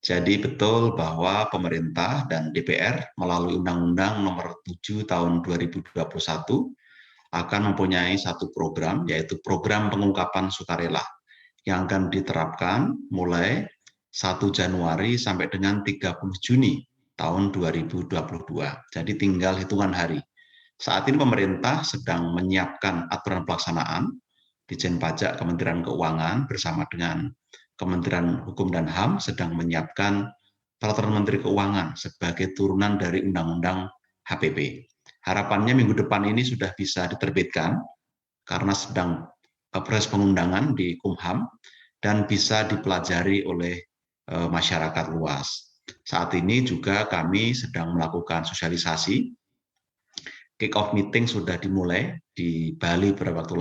Jadi betul bahwa pemerintah dan DPR melalui Undang-Undang Nomor 7 Tahun 2021 akan mempunyai satu program, yaitu program pengungkapan sukarela yang akan diterapkan mulai 1 Januari sampai dengan 30 Juni tahun 2022. Jadi tinggal hitungan hari. Saat ini pemerintah sedang menyiapkan aturan pelaksanaan. Ditjen Pajak Kementerian Keuangan bersama dengan Kementerian Hukum dan HAM sedang menyiapkan Peraturan Menteri Keuangan sebagai turunan dari Undang-Undang HPP. Harapannya minggu depan ini sudah bisa diterbitkan karena sedang proses pengundangan di Kumham dan bisa dipelajari oleh masyarakat luas. Saat ini juga kami sedang melakukan sosialisasi. Kick-off meeting sudah dimulai di Bali beberapa waktu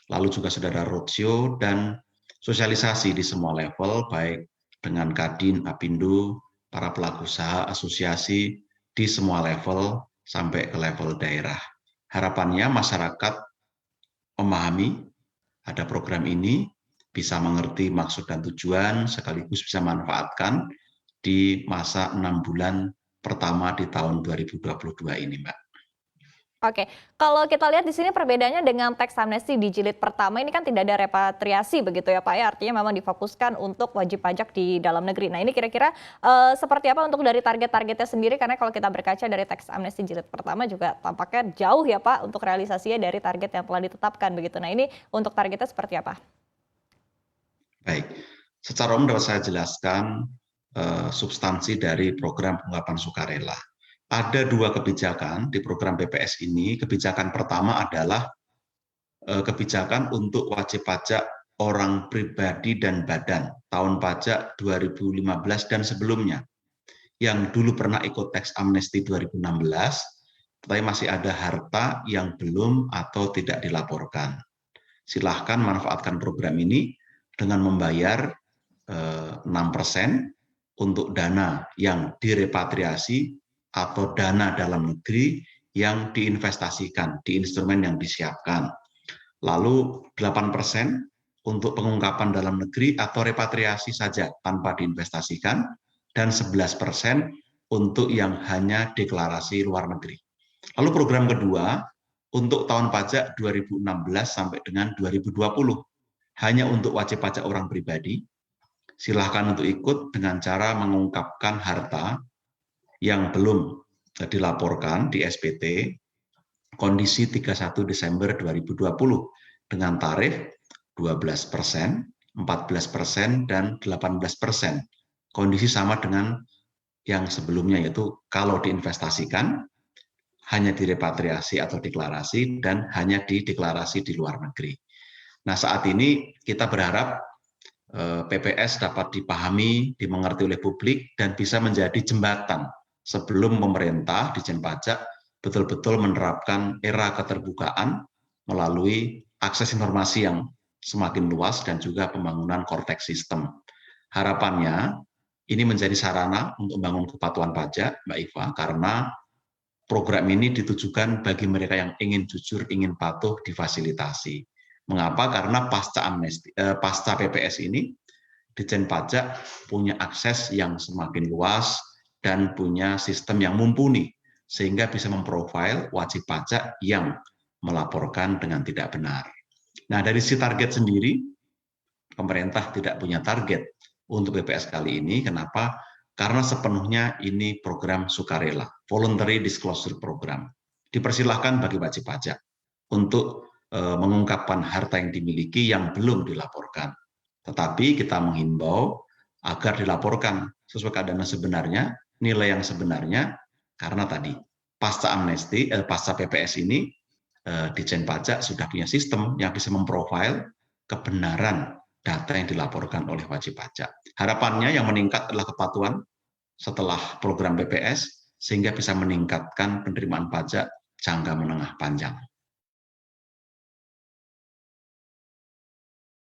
lalu juga sudah ada roadshow dan sosialisasi di semua level, baik dengan Kadin, Apindo, para pelaku usaha, asosiasi, di semua level sampai ke level daerah. Harapannya masyarakat memahami ada program ini, bisa mengerti maksud dan tujuan, sekaligus bisa manfaatkan di masa 6 bulan pertama di tahun 2022 ini, Mbak. Oke, kalau kita lihat di sini perbedaannya dengan teks amnesti di jilid pertama ini kan tidak ada repatriasi begitu ya Pak ya, artinya memang difokuskan untuk wajib pajak di dalam negeri. Nah ini kira-kira seperti apa untuk dari target-targetnya sendiri, karena kalau kita berkaca dari teks amnesti jilid pertama juga tampaknya jauh ya Pak untuk realisasinya dari target yang telah ditetapkan begitu. Nah ini untuk targetnya seperti apa? Baik, secara umum dapat saya jelaskan substansi dari program pengungkapan sukarela. Ada dua kebijakan di program PPS ini. Kebijakan pertama adalah kebijakan untuk wajib pajak orang pribadi dan badan tahun pajak 2015 dan sebelumnya, yang dulu pernah ikut teks amnesti 2016, tetapi masih ada harta yang belum atau tidak dilaporkan. Silahkan manfaatkan program ini dengan membayar 6% untuk dana yang direpatriasi atau dana dalam negeri yang diinvestasikan di instrumen yang disiapkan. Lalu 8% untuk pengungkapan dalam negeri atau repatriasi saja tanpa diinvestasikan, dan 11% untuk yang hanya deklarasi luar negeri. Lalu program kedua untuk tahun pajak 2016 sampai dengan 2020 hanya untuk wajib pajak orang pribadi. Silahkan untuk ikut dengan cara mengungkapkan harta yang belum dilaporkan di SPT kondisi 31 Desember 2020 dengan tarif 12%, 14%, dan 18%. Kondisi sama dengan yang sebelumnya, yaitu kalau diinvestasikan hanya direpatriasi atau deklarasi dan hanya dideklarasi di luar negeri. Nah, saat ini kita berharap PPS dapat dipahami, dimengerti oleh publik, dan bisa menjadi jembatan sebelum pemerintah, Ditjen Pajak, betul-betul menerapkan era keterbukaan melalui akses informasi yang semakin luas dan juga pembangunan Cortex System. Harapannya ini menjadi sarana untuk membangun kepatuhan pajak, Mbak Iva, karena program ini ditujukan bagi mereka yang ingin jujur, ingin patuh, difasilitasi. Mengapa? Karena pasca PPS ini, Ditjen Pajak punya akses yang semakin luas dan punya sistem yang mumpuni, sehingga bisa memprofil wajib pajak yang melaporkan dengan tidak benar. Nah, dari si target sendiri, pemerintah tidak punya target untuk PPS kali ini. Kenapa? Karena sepenuhnya ini program sukarela, voluntary disclosure program. Dipersilahkan bagi wajib pajak untuk mengungkapkan harta yang dimiliki yang belum dilaporkan. Tetapi kita menghimbau agar dilaporkan sesuai keadaan sebenarnya, nilai yang sebenarnya, karena tadi pasca amnesti, pasca PPS ini, Ditjen Pajak sudah punya sistem yang bisa memprofil kebenaran data yang dilaporkan oleh wajib pajak. Harapannya yang meningkat adalah kepatuhan setelah program PPS, sehingga bisa meningkatkan penerimaan pajak jangka menengah panjang.